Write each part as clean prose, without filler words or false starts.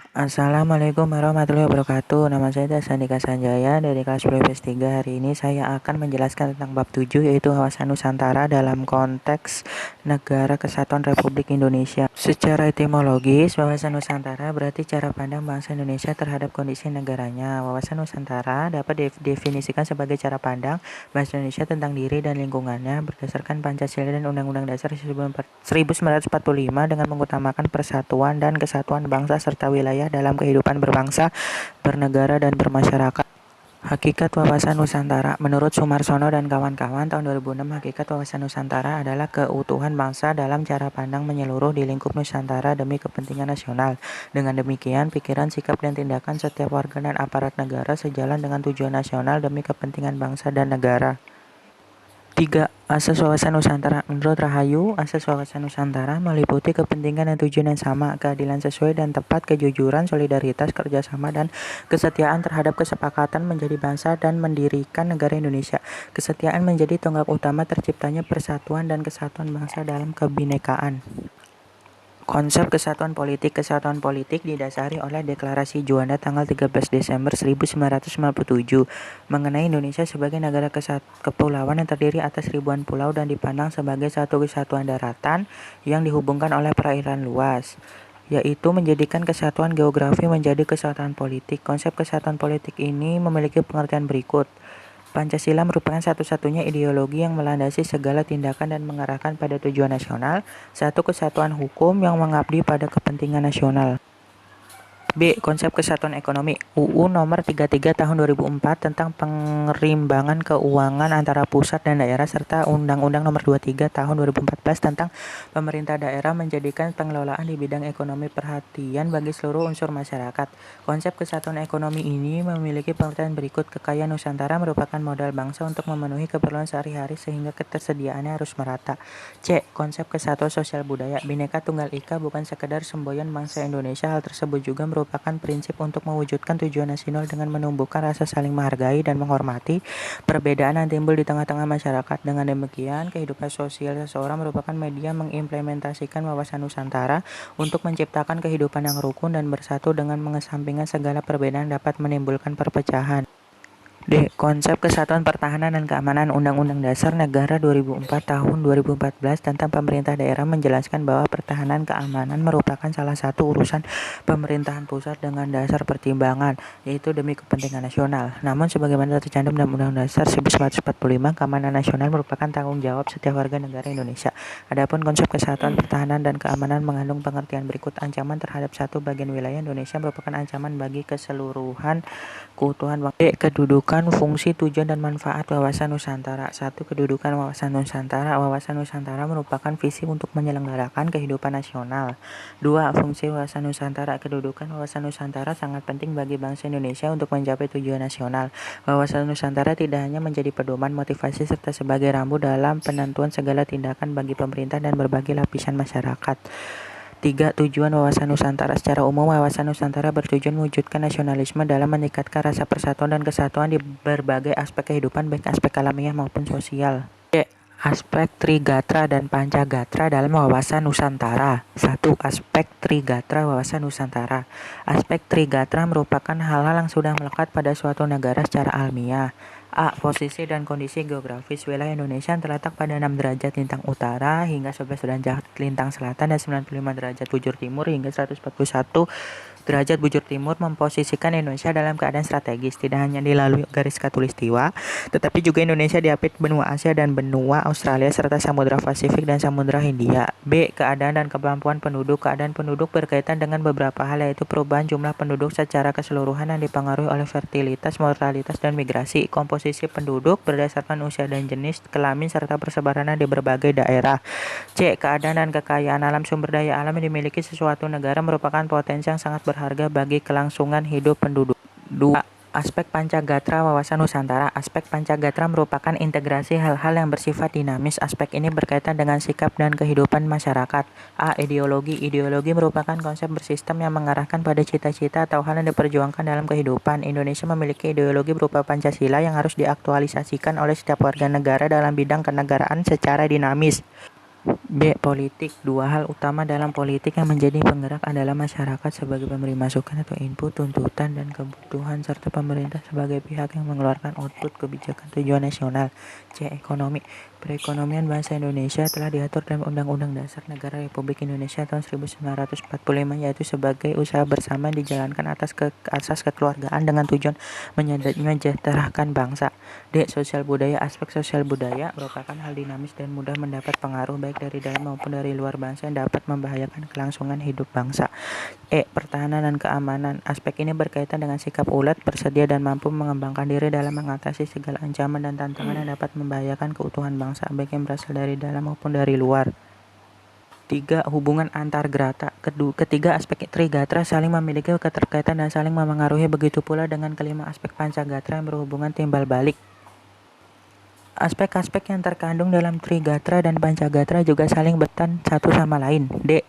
Assalamualaikum warahmatullahi wabarakatuh. Nama saya Sandika Sanjaya dari kelas 10 IPS 3. Hari ini saya akan menjelaskan tentang bab 7 yaitu wawasan Nusantara dalam konteks Negara Kesatuan Republik Indonesia. Secara etimologis, wawasan Nusantara berarti cara pandang bangsa Indonesia terhadap kondisi negaranya. Wawasan Nusantara dapat didefinisikan sebagai cara pandang bangsa Indonesia tentang diri dan lingkungannya berdasarkan Pancasila dan Undang-Undang Dasar 1945 dengan mengutamakan persatuan dan kesatuan bangsa serta wilayah dalam kehidupan berbangsa, bernegara, dan bermasyarakat. Hakikat wawasan Nusantara. Menurut Sumarsono dan kawan-kawan tahun 2006, hakikat wawasan Nusantara adalah keutuhan bangsa dalam cara pandang menyeluruh di lingkup Nusantara demi kepentingan nasional. Dengan demikian, pikiran, sikap, dan tindakan setiap warga dan aparat negara sejalan dengan tujuan nasional demi kepentingan bangsa dan negara. 3. Asas wawasan Nusantara. Menurut Rahayu, asas wawasan Nusantara meliputi kepentingan dan tujuan yang sama, keadilan sesuai dan tepat, kejujuran, solidaritas, kerjasama, dan kesetiaan terhadap kesepakatan menjadi bangsa dan mendirikan negara Indonesia. Kesetiaan menjadi tonggak utama terciptanya persatuan dan kesatuan bangsa dalam kebinekaan. Konsep kesatuan politik. Kesatuan politik didasari oleh Deklarasi Juanda tanggal 13 Desember 1997 mengenai Indonesia sebagai negara kepulauan yang terdiri atas ribuan pulau dan dipandang sebagai satu kesatuan daratan yang dihubungkan oleh perairan luas, yaitu menjadikan kesatuan geografi menjadi kesatuan politik. Konsep kesatuan politik ini memiliki pengertian berikut. Pancasila merupakan satu-satunya ideologi yang melandasi segala tindakan dan mengarahkan pada tujuan nasional, satu kesatuan hukum yang mengabdi pada kepentingan nasional. B. Konsep kesatuan ekonomi. UU Nomor 33 Tahun 2004 tentang pengerimbangan keuangan antara pusat dan daerah serta Undang-Undang Nomor 23 Tahun 2014 tentang pemerintah daerah menjadikan pengelolaan di bidang ekonomi perhatian bagi seluruh unsur masyarakat. Konsep kesatuan ekonomi ini memiliki pengertian berikut. Kekayaan Nusantara merupakan modal bangsa untuk memenuhi keperluan sehari-hari sehingga ketersediaannya harus merata. C. Konsep kesatuan sosial budaya. Bhinneka Tunggal Ika bukan sekedar semboyan bangsa Indonesia. Hal tersebut juga merupakan prinsip untuk mewujudkan tujuan nasional dengan menumbuhkan rasa saling menghargai dan menghormati perbedaan yang timbul di tengah-tengah masyarakat. Dengan demikian, kehidupan sosial seseorang merupakan media mengimplementasikan wawasan Nusantara untuk menciptakan kehidupan yang rukun dan bersatu dengan mengesampingkan segala perbedaan dapat menimbulkan perpecahan. D. Konsep Kesatuan Pertahanan dan Keamanan. Undang-Undang Dasar Negara 2004 Tahun 2014 tentang pemerintah daerah menjelaskan bahwa pertahanan keamanan merupakan salah satu urusan pemerintahan pusat dengan dasar pertimbangan, yaitu demi kepentingan nasional. Namun sebagaimana tercantum dalam Undang-Undang Dasar 1945, keamanan nasional merupakan tanggung jawab setiap warga negara Indonesia. Adapun konsep kesatuan pertahanan dan keamanan mengandung pengertian berikut. Ancaman terhadap satu bagian wilayah Indonesia merupakan ancaman bagi keseluruhan keutuhan bangsa. D. Kedudukan, fungsi, tujuan, dan manfaat wawasan Nusantara. 1. Kedudukan wawasan Nusantara. Wawasan Nusantara merupakan visi untuk menyelenggarakan kehidupan nasional. 2. Fungsi wawasan Nusantara. Kedudukan wawasan Nusantara sangat penting bagi bangsa Indonesia untuk mencapai tujuan nasional. Wawasan Nusantara tidak hanya menjadi pedoman, motivasi, serta sebagai rambu dalam penentuan segala tindakan bagi pemerintah dan berbagai lapisan masyarakat. 3. Tujuan wawasan Nusantara. Secara umum, wawasan Nusantara bertujuan mewujudkan nasionalisme dalam meningkatkan rasa persatuan dan kesatuan di berbagai aspek kehidupan, baik aspek alamiah maupun sosial. D. Aspek Trigatra dan Pancagatra dalam wawasan Nusantara. 1. Aspek Trigatra wawasan Nusantara. Aspek Trigatra merupakan hal-hal yang sudah melekat pada suatu negara secara alamiah. A. Posisi dan kondisi geografis. Wilayah Indonesia yang terletak pada 6 derajat lintang utara hingga 11 derajat lintang selatan dan 95 derajat bujur timur hingga 141 derajat bujur timur memposisikan Indonesia dalam keadaan strategis. Tidak hanya dilalui garis khatulistiwa, tetapi juga Indonesia diapit benua Asia dan benua Australia serta Samudra Pasifik dan Samudra Hindia. B. Keadaan dan kemampuan penduduk. Keadaan penduduk berkaitan dengan beberapa hal, yaitu perubahan jumlah penduduk secara keseluruhan yang dipengaruhi oleh fertilitas, mortalitas, dan migrasi. Komposisi penduduk berdasarkan usia dan jenis kelamin serta persebarannya di berbagai daerah. C. Keadaan dan kekayaan alam. Sumber daya alam yang dimiliki sesuatu negara merupakan potensi yang sangat berharga bagi kelangsungan hidup penduduk. 2. Aspek Pancagatra wawasan Nusantara. Aspek Pancagatra merupakan integrasi hal-hal yang bersifat dinamis. Aspek ini berkaitan dengan sikap dan kehidupan masyarakat. A. Ideologi. Ideologi merupakan konsep bersistem yang mengarahkan pada cita-cita atau hal yang diperjuangkan dalam kehidupan. Indonesia memiliki ideologi berupa Pancasila yang harus diaktualisasikan oleh setiap warga negara dalam bidang kenegaraan secara dinamis. B. Politik. Dua hal utama dalam politik yang menjadi penggerak adalah masyarakat sebagai pemberi masukan atau input, tuntutan, dan kebutuhan, serta pemerintah sebagai pihak yang mengeluarkan output kebijakan tujuan nasional. C. Ekonomi. Perekonomian bangsa Indonesia telah diatur dalam Undang-Undang Dasar Negara Republik Indonesia tahun 1945, yaitu sebagai usaha bersama dijalankan atas asas kekeluargaan dengan tujuan menyejahterakan bangsa. D. Sosial budaya. Aspek sosial budaya merupakan hal dinamis dan mudah mendapat pengaruh baik dari dalam maupun dari luar bangsa yang dapat membahayakan kelangsungan hidup bangsa. E. Pertahanan dan keamanan. Aspek ini berkaitan dengan sikap ulet, bersedia dan mampu mengembangkan diri dalam mengatasi segala ancaman dan tantangan yang dapat membahayakan keutuhan bangsa, baik yang berasal dari dalam maupun dari luar. 3. Hubungan antar grata. Ketiga aspek Trigatra saling memiliki keterkaitan dan saling memengaruhi, begitu pula dengan kelima aspek Pancagatra yang berhubungan timbal balik. Aspek-aspek yang terkandung dalam Trigatra dan Pancagatra juga saling berkaitan satu sama lain. D.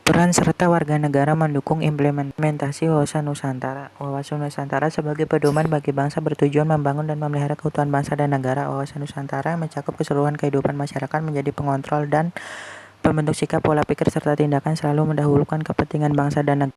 Peran serta warga negara mendukung implementasi wawasan Nusantara. Wawasan Nusantara sebagai pedoman bagi bangsa bertujuan membangun dan memelihara keutuhan bangsa dan negara. Wawasan Nusantara yang mencakup keseluruhan kehidupan masyarakat, menjadi pengontrol dan pembentuk sikap, pola pikir, serta tindakan, selalu mendahulukan kepentingan bangsa dan negara.